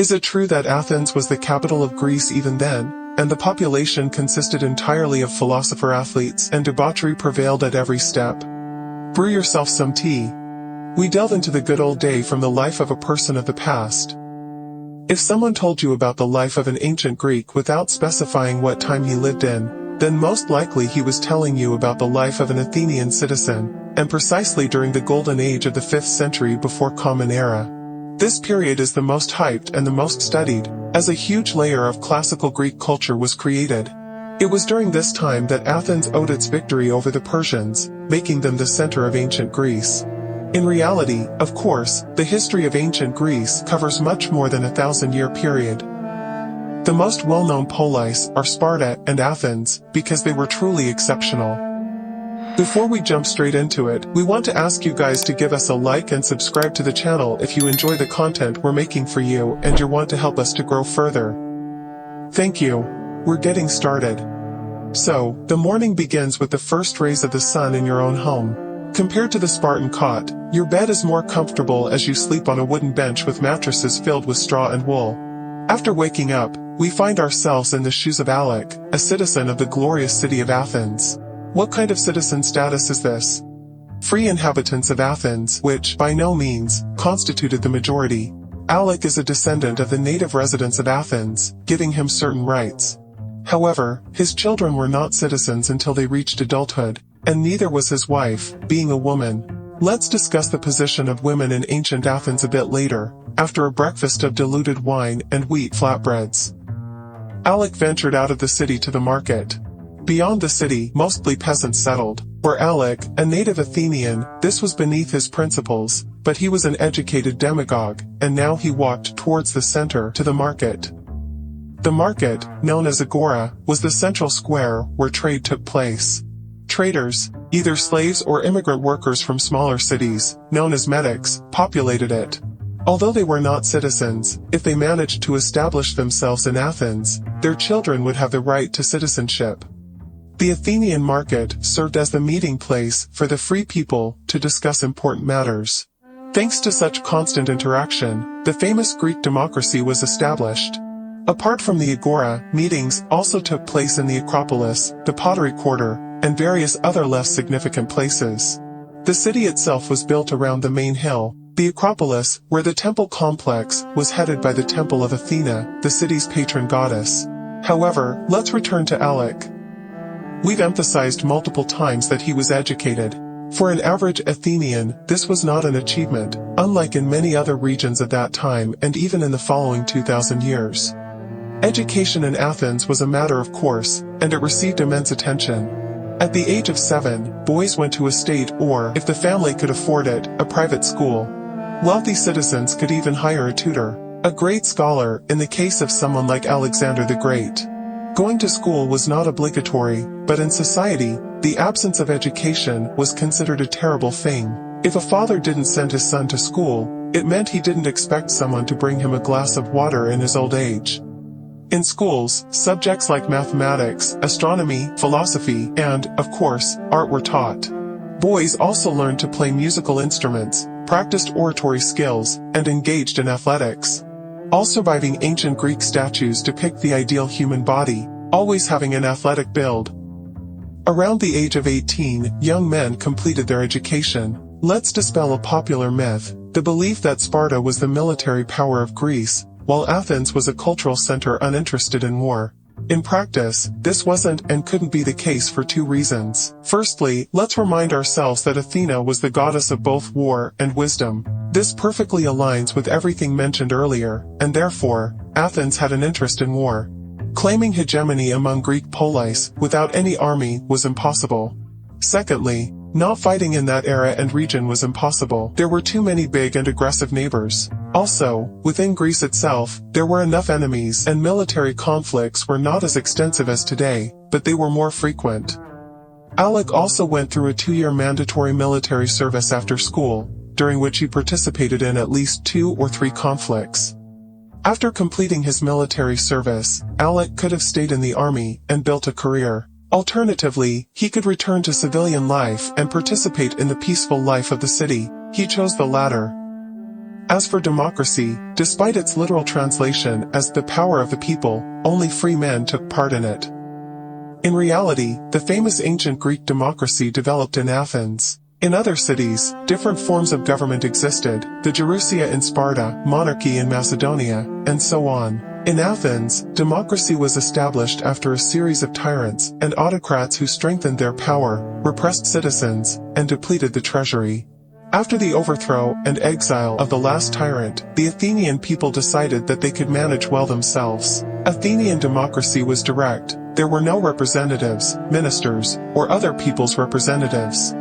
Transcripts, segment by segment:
Is it true that Athens was the capital of Greece even then, and the population consisted entirely of philosopher-athletes and debauchery prevailed at every step? Brew yourself some tea. We delve into the good old day from the life of a person of the past. If someone told you about the life of an ancient Greek without specifying what time he lived in, then most likely he was telling you about the life of an Athenian citizen, and precisely during the golden age of the 5th century before Common Era. This period is the most hyped and the most studied, as a huge layer of classical Greek culture was created. It was during this time that Athens owed its victory over the Persians, making them the center of ancient Greece. In reality, of course, the history of ancient Greece covers much more than a 1,000-year period. The most well-known polis are Sparta and Athens, because they were truly exceptional. Before we jump straight into it, we want to ask you guys to give us a like and subscribe to the channel if you enjoy the content we're making for you and you want to help us to grow further. Thank you. We're getting started. So, the morning begins with the first rays of the sun in your own home. Compared to the Spartan cot, your bed is more comfortable as you sleep on a wooden bench with mattresses filled with straw and wool. After waking up, we find ourselves in the shoes of Alec, a citizen of the glorious city of Athens. What kind of citizen status is this? Free inhabitants of Athens, which, by no means, constituted the majority. Alec is a descendant of the native residents of Athens, giving him certain rights. However, his children were not citizens until they reached adulthood, and neither was his wife, being a woman. Let's discuss the position of women in ancient Athens a bit later, after a breakfast of diluted wine and wheat flatbreads. Alec ventured out of the city to the market. Beyond the city, mostly peasants settled. For Alec, a native Athenian, this was beneath his principles, but he was an educated demagogue, and now he walked towards the center to the market. The market, known as Agora, was the central square where trade took place. Traders, either slaves or immigrant workers from smaller cities, known as metics, populated it. Although they were not citizens, if they managed to establish themselves in Athens, their children would have the right to citizenship. The Athenian market served as the meeting place for the free people to discuss important matters. Thanks to such constant interaction, the famous Greek democracy was established. Apart from the Agora, meetings also took place in the Acropolis, the Pottery Quarter, and various other less significant places. The city itself was built around the main hill, the Acropolis, where the temple complex was headed by the Temple of Athena, the city's patron goddess. However, let's return to Alec. We've emphasized multiple times that he was educated. For an average Athenian, this was not an achievement, unlike in many other regions at that time and even in the following 2,000 years. Education in Athens was a matter of course, and it received immense attention. At the age of 7, boys went to a state or, if the family could afford it, a private school. Wealthy citizens could even hire a tutor, a great scholar, in the case of someone like Alexander the Great. Going to school was not obligatory, but in society, the absence of education was considered a terrible thing. If a father didn't send his son to school, it meant he didn't expect someone to bring him a glass of water in his old age. In schools, subjects like mathematics, astronomy, philosophy, and, of course, art were taught. Boys also learned to play musical instruments, practiced oratory skills, and engaged in athletics. All surviving ancient Greek statues depict the ideal human body, always having an athletic build. Around the age of 18, young men completed their education. Let's dispel a popular myth, the belief that Sparta was the military power of Greece, while Athens was a cultural center uninterested in war. In practice, this wasn't and couldn't be the case for two reasons. Firstly, let's remind ourselves that Athena was the goddess of both war and wisdom. This perfectly aligns with everything mentioned earlier, and therefore, Athens had an interest in war. Claiming hegemony among Greek polis without any army was impossible. Secondly, not fighting in that era and region was impossible. There were too many big and aggressive neighbors. Also, within Greece itself, there were enough enemies and military conflicts were not as extensive as today, but they were more frequent. Alec also went through a 2-year mandatory military service after school, during which he participated in at least 2 or 3 conflicts. After completing his military service, Alec could have stayed in the army and built a career. Alternatively, he could return to civilian life and participate in the peaceful life of the city. He chose the latter. As for democracy, despite its literal translation as the power of the people, only free men took part in it. In reality, the famous ancient Greek democracy developed in Athens. In other cities, different forms of government existed, the Gerousia in Sparta, monarchy in Macedonia, and so on. In Athens, democracy was established after a series of tyrants and autocrats who strengthened their power, repressed citizens, and depleted the treasury. After the overthrow and exile of the last tyrant, the Athenian people decided that they could manage well themselves. Athenian democracy was direct. There were no representatives, ministers, or other people's representatives.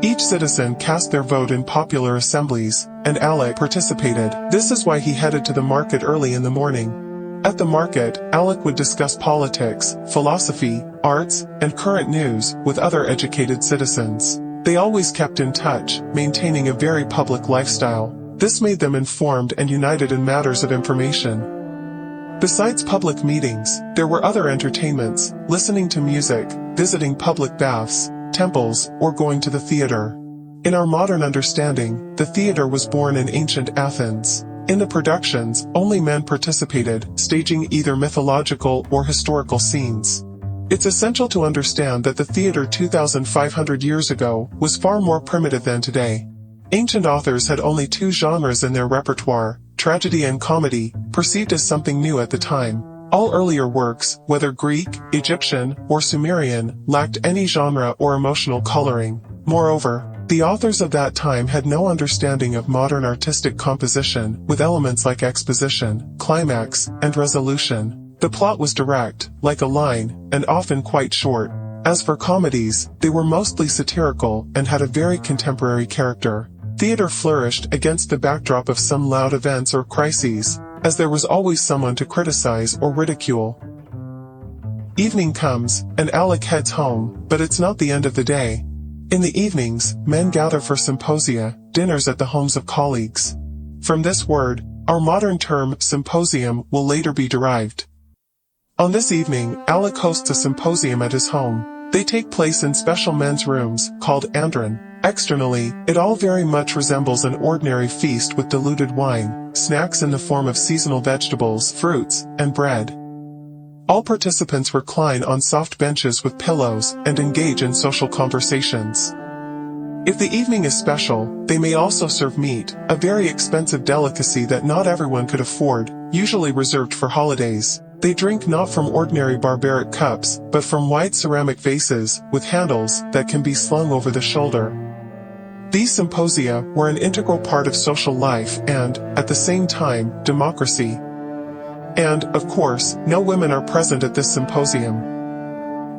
Each citizen cast their vote in popular assemblies, and Alec participated. This is why he headed to the market early in the morning. At the market, Alec would discuss politics, philosophy, arts, and current news with other educated citizens. They always kept in touch, maintaining a very public lifestyle. This made them informed and united in matters of information. Besides public meetings, there were other entertainments, listening to music, visiting public baths, temples, or going to the theater. In our modern understanding, the theater was born in ancient Athens. In the productions, only men participated, staging either mythological or historical scenes. It's essential to understand that the theater 2,500 years ago was far more primitive than today. Ancient authors had only two genres in their repertoire, tragedy and comedy, perceived as something new at the time. All earlier works, whether Greek, Egyptian, or Sumerian, lacked any genre or emotional coloring. Moreover, the authors of that time had no understanding of modern artistic composition, with elements like exposition, climax, and resolution. The plot was direct, like a line, and often quite short. As for comedies, they were mostly satirical and had a very contemporary character. Theater flourished against the backdrop of some loud events or crises, as there was always someone to criticize or ridicule. Evening comes, and Alec heads home, but it's not the end of the day. In the evenings, men gather for symposia, dinners at the homes of colleagues. From this word, our modern term symposium will later be derived. On this evening, Alec hosts a symposium at his home. They take place in special men's rooms, called andron. Externally, it all very much resembles an ordinary feast with diluted wine, snacks in the form of seasonal vegetables, fruits, and bread. All participants recline on soft benches with pillows and engage in social conversations. If the evening is special, they may also serve meat, a very expensive delicacy that not everyone could afford, usually reserved for holidays. They drink not from ordinary barbaric cups, but from wide ceramic vases, with handles that can be slung over the shoulder. These symposia were an integral part of social life and, at the same time, democracy. And, of course, no women are present at this symposium.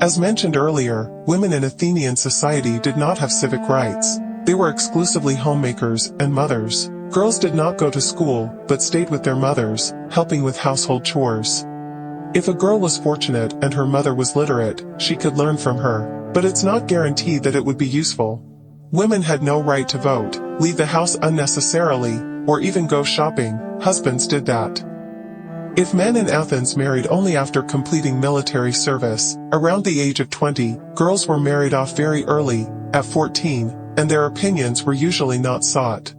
As mentioned earlier, women in Athenian society did not have civic rights. They were exclusively homemakers and mothers. Girls did not go to school, but stayed with their mothers, helping with household chores. If a girl was fortunate and her mother was literate, she could learn from her, but it's not guaranteed that it would be useful. Women had no right to vote, leave the house unnecessarily, or even go shopping. Husbands did that. If men in Athens married only after completing military service, around the age of 20, girls were married off very early, at 14, and their opinions were usually not sought.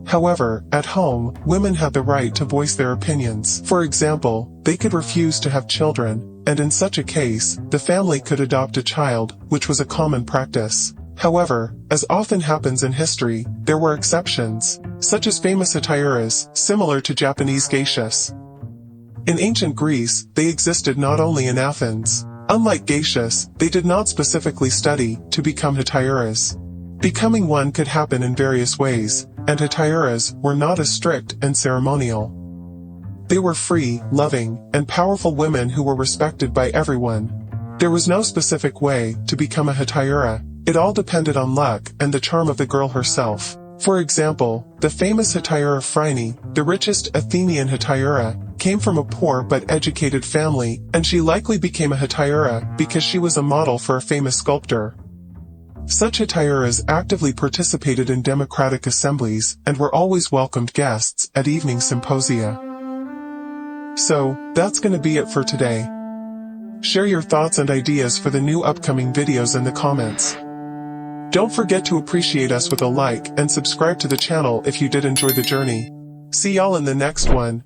However, at home, women had the right to voice their opinions. For example, they could refuse to have children, and in such a case, the family could adopt a child, which was a common practice. However, as often happens in history, there were exceptions, such as famous hetairas, similar to Japanese geishas. In ancient Greece, they existed not only in Athens. Unlike geishas, they did not specifically study to become hetairas. Becoming one could happen in various ways, and hetairas were not as strict and ceremonial. They were free, loving, and powerful women who were respected by everyone. There was no specific way to become a hetaira. It all depended on luck and the charm of the girl herself. For example, the famous hetaira Phryne, the richest Athenian hetaira, came from a poor but educated family, and she likely became a hetaira because she was a model for a famous sculptor. Such hetairas actively participated in democratic assemblies and were always welcomed guests at evening symposia. So, that's gonna be it for today. Share your thoughts and ideas for the new upcoming videos in the comments. Don't forget to appreciate us with a like and subscribe to the channel if you did enjoy the journey. See y'all in the next one.